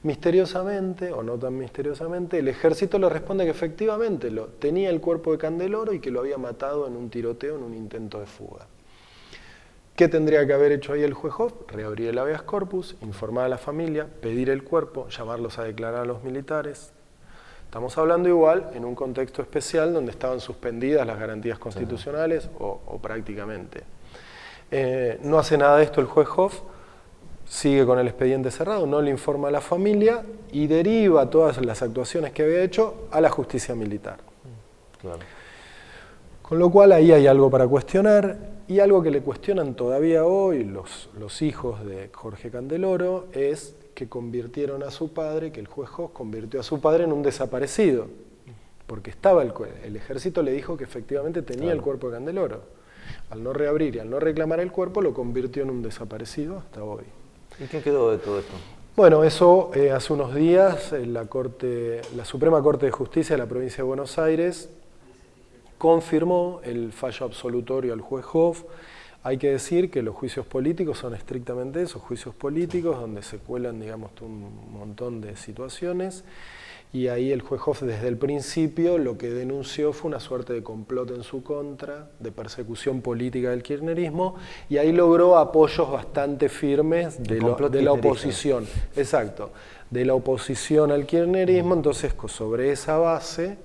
Misteriosamente, o no tan misteriosamente, el ejército le responde que efectivamente tenía el cuerpo de Candeloro y que lo había matado en un tiroteo, en un intento de fuga. ¿Qué tendría que haber hecho ahí el juez Hoff? Reabrir el habeas corpus, informar a la familia, pedir el cuerpo, llamarlos a declarar a los militares. Estamos hablando igual en un contexto especial donde estaban suspendidas las garantías constitucionales o prácticamente. No hace nada de esto el juez Hoff, sigue con el expediente cerrado, no le informa a la familia y deriva todas las actuaciones que había hecho a la justicia militar. Claro. Con lo cual ahí hay algo para cuestionar. Y algo que le cuestionan todavía hoy los hijos de Jorge Candeloro es que convirtieron a su padre, que el juez Hoff convirtió a su padre en un desaparecido, porque estaba el ejército le dijo que efectivamente tenía el cuerpo de Candeloro. Al no reabrir y al no reclamar el cuerpo, lo convirtió en un desaparecido hasta hoy. ¿Y qué quedó de todo esto? Bueno, eso hace unos días la Suprema Corte de Justicia de la provincia de Buenos Aires confirmó el fallo absolutorio al juez Hoff. Hay que decir que los juicios políticos son estrictamente esos, juicios políticos donde se cuelan, digamos, un montón de situaciones, y ahí el juez Hoff desde el principio lo que denunció fue una suerte de complot en su contra, de persecución política del kirchnerismo, y ahí logró apoyos bastante firmes de la oposición. Exacto, de la oposición al kirchnerismo. Entonces, sobre esa base,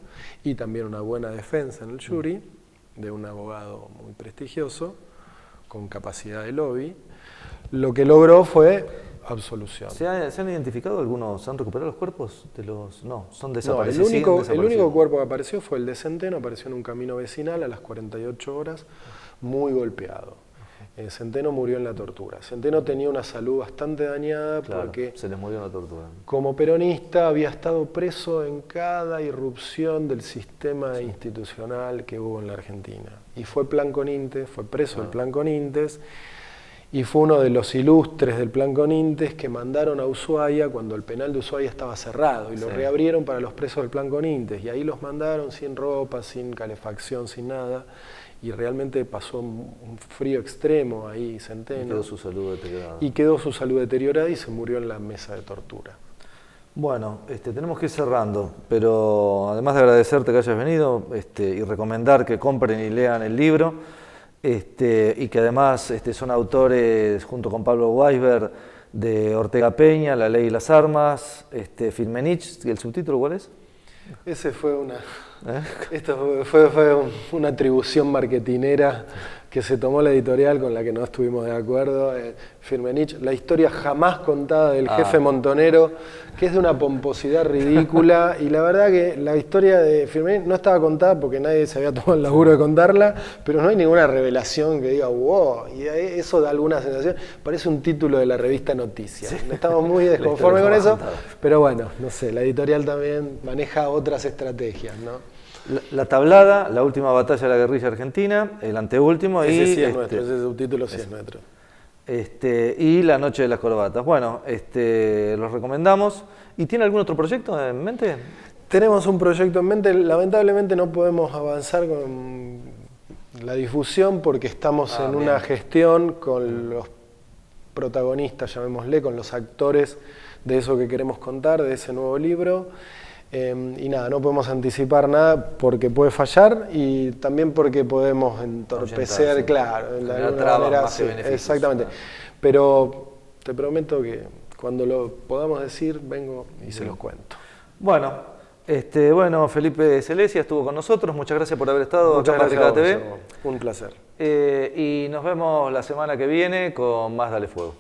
y también una buena defensa en el jury, de un abogado muy prestigioso, con capacidad de lobby, lo que logró fue absolución. ¿Se han identificado algunos, han recuperado los cuerpos de los...? No, son desaparecidos. No, el único cuerpo que apareció fue el de Centeno, apareció en un camino vecinal a las 48 horas, muy golpeado. Centeno murió en la tortura. Centeno tenía una salud bastante dañada porque se les murió en la tortura. Como peronista había estado preso en cada irrupción del sistema institucional que hubo en la Argentina. Y fue Plan Conintes, fue preso del Plan Conintes, y fue uno de los ilustres del Plan Conintes que mandaron a Ushuaia cuando el penal de Ushuaia estaba cerrado y lo reabrieron para los presos del Plan Conintes. Y ahí los mandaron sin ropa, sin calefacción, sin nada. Y realmente pasó un frío extremo ahí, Centeno. Y quedó su salud deteriorada. Y se murió en la mesa de tortura. Bueno, tenemos que ir cerrando, pero además de agradecerte que hayas venido y recomendar que compren y lean el libro, y que además son autores, junto con Pablo Weisberg, de Ortega Peña, La Ley y las Armas, Firmenich, ¿y el subtítulo cuál es? Ese fue Esto fue una atribución marketinera que se tomó la editorial con la que no estuvimos de acuerdo. Firmenich, la historia jamás contada del jefe montonero, que es de una pomposidad ridícula, y la verdad que la historia de Firmenich no estaba contada porque nadie se había tomado el laburo de contarla, pero no hay ninguna revelación que diga wow, y eso da alguna sensación, parece un título de la revista Noticias. Estamos muy desconformes con eso, pero bueno, no sé, la editorial también maneja otras estrategias, ¿no? La tablada, la última batalla de la guerrilla argentina, el anteúltimo. Ese sí es nuestro, ese subtítulo sí es nuestro. Y La noche de las corbatas. Bueno, los recomendamos. ¿Y tiene algún otro proyecto en mente? Tenemos un proyecto en mente, lamentablemente no podemos avanzar con la difusión porque estamos en una gestión con los protagonistas, llamémosle, con los actores de eso que queremos contar, de ese nuevo libro. Y nada, no podemos anticipar nada porque puede fallar y también porque podemos entorpecer, claro, de alguna manera, sí, exactamente. Pero te prometo que cuando lo podamos decir, vengo y se los cuento. Bueno, Felipe Celesia estuvo con nosotros, muchas gracias por haber estado acá en Barricada TV. Un placer. Y nos vemos la semana que viene con más Dale Fuego.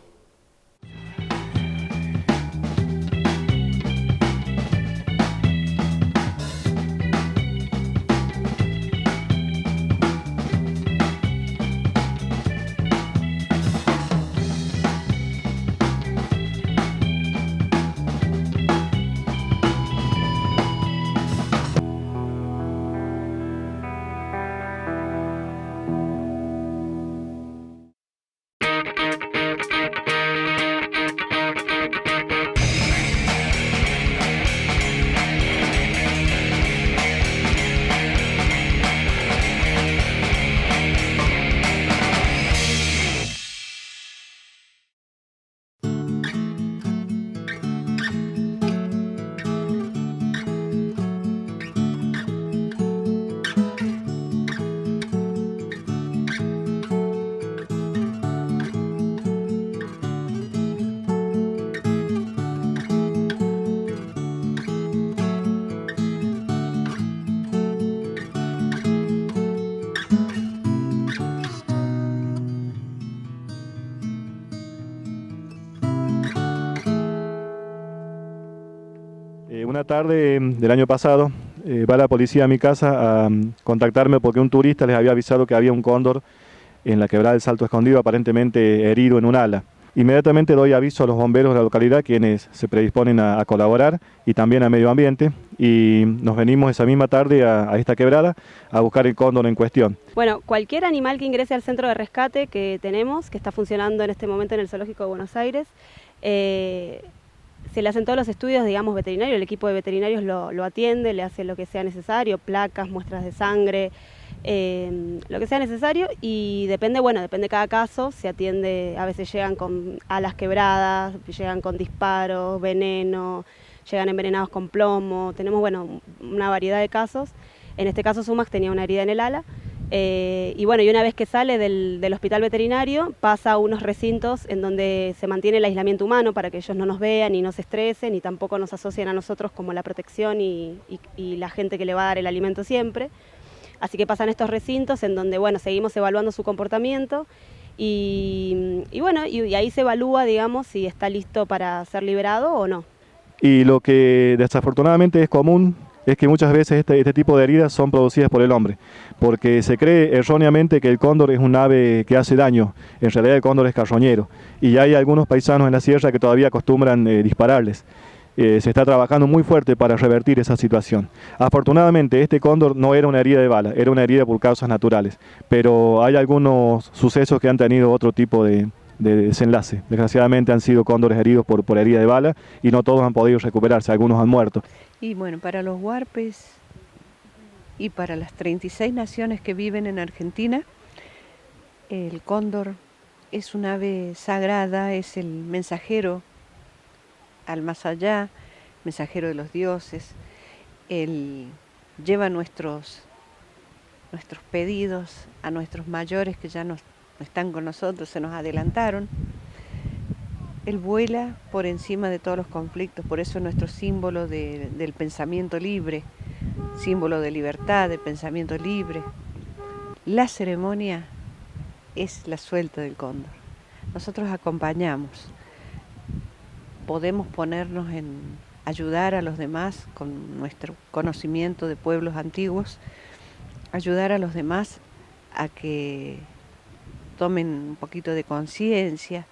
Una tarde del año pasado va la policía a mi casa a contactarme porque un turista les había avisado que había un cóndor en la quebrada del Salto Escondido, aparentemente herido en un ala. Inmediatamente doy aviso a los bomberos de la localidad, quienes se predisponen a colaborar, y también a Medio Ambiente, y nos venimos esa misma tarde a esta quebrada a buscar el cóndor en cuestión. Bueno, cualquier animal que ingrese al centro de rescate que tenemos, que está funcionando en este momento en el Zoológico de Buenos Aires, se le hacen todos los estudios, digamos, veterinarios, el equipo de veterinarios lo atiende, le hace lo que sea necesario, placas, muestras de sangre, lo que sea necesario, y depende de cada caso, se atiende, a veces llegan con alas quebradas, llegan con disparos, veneno, llegan envenenados con plomo, tenemos, una variedad de casos. En este caso Sumax tenía una herida en el ala, y una vez que sale del hospital veterinario pasa a unos recintos en donde se mantiene el aislamiento humano para que ellos no nos vean y no se estresen y tampoco nos asocien a nosotros como la protección y la gente que le va a dar el alimento siempre. Así que pasan estos recintos en donde seguimos evaluando su comportamiento y ahí se evalúa, digamos, si está listo para ser liberado o no. Y lo que desafortunadamente es común es que muchas veces este tipo de heridas son producidas por el hombre, porque se cree erróneamente que el cóndor es un ave que hace daño. En realidad el cóndor es carroñero, y hay algunos paisanos en la sierra que todavía acostumbran dispararles. Se está trabajando muy fuerte para revertir esa situación. Afortunadamente este cóndor no era una herida de bala, era una herida por causas naturales, pero hay algunos sucesos que han tenido otro tipo de desenlace. Desgraciadamente han sido cóndores heridos por herida de bala y no todos han podido recuperarse, algunos han muerto. Y bueno, para los huarpes y para las 36 naciones que viven en Argentina, el cóndor es un ave sagrada, es el mensajero al más allá, mensajero de los dioses. Él lleva nuestros pedidos a nuestros mayores que ya no están con nosotros, se nos adelantaron. Él vuela por encima de todos los conflictos, por eso es nuestro símbolo del pensamiento libre, símbolo de libertad, de pensamiento libre. La ceremonia es la suelta del cóndor. Nosotros acompañamos, podemos ponernos en ayudar a los demás con nuestro conocimiento de pueblos antiguos, ayudar a los demás a que tomen un poquito de conciencia,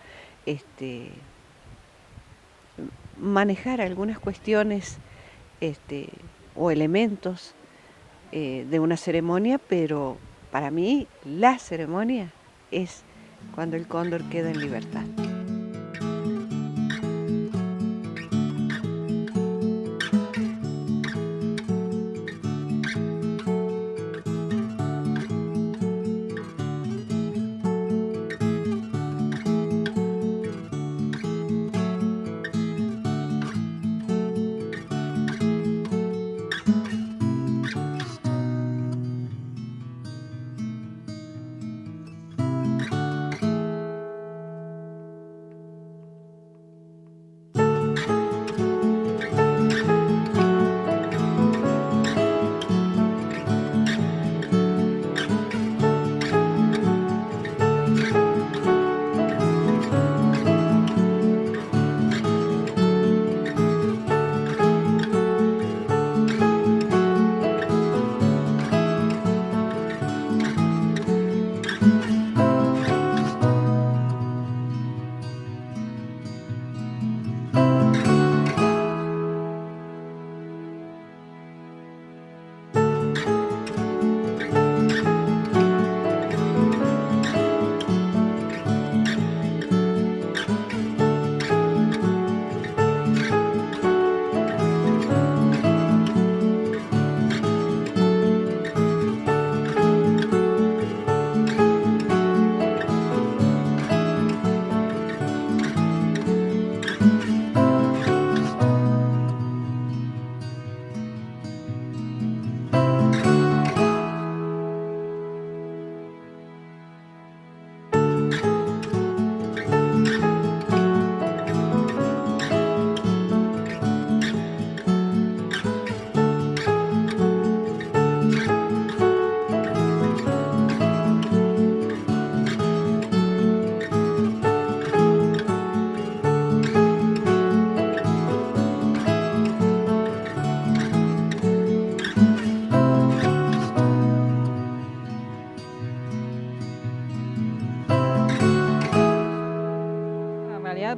manejar algunas cuestiones o elementos de una ceremonia, pero para mí la ceremonia es cuando el cóndor queda en libertad.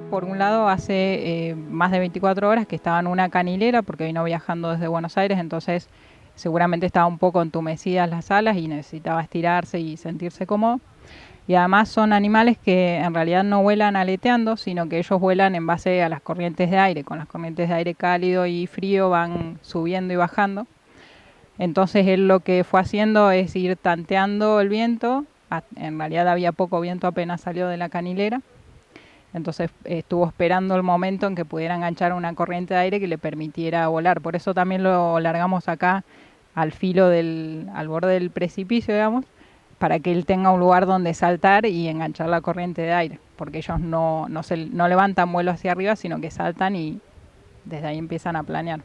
Por un lado, hace más de 24 horas que estaba en una canilera porque vino viajando desde Buenos Aires, entonces seguramente estaba un poco entumecidas las alas y necesitaba estirarse y sentirse cómodo. Y además son animales que en realidad no vuelan aleteando, sino que ellos vuelan en base a las corrientes de aire. Con las corrientes de aire cálido y frío van subiendo y bajando. Entonces él lo que fue haciendo es ir tanteando el viento. En realidad había poco viento apenas salió de la canilera. Entonces estuvo esperando el momento en que pudiera enganchar una corriente de aire que le permitiera volar. Por eso también lo largamos acá al al borde del precipicio, digamos, para que él tenga un lugar donde saltar y enganchar la corriente de aire. Porque ellos no levantan vuelo hacia arriba, sino que saltan y desde ahí empiezan a planear.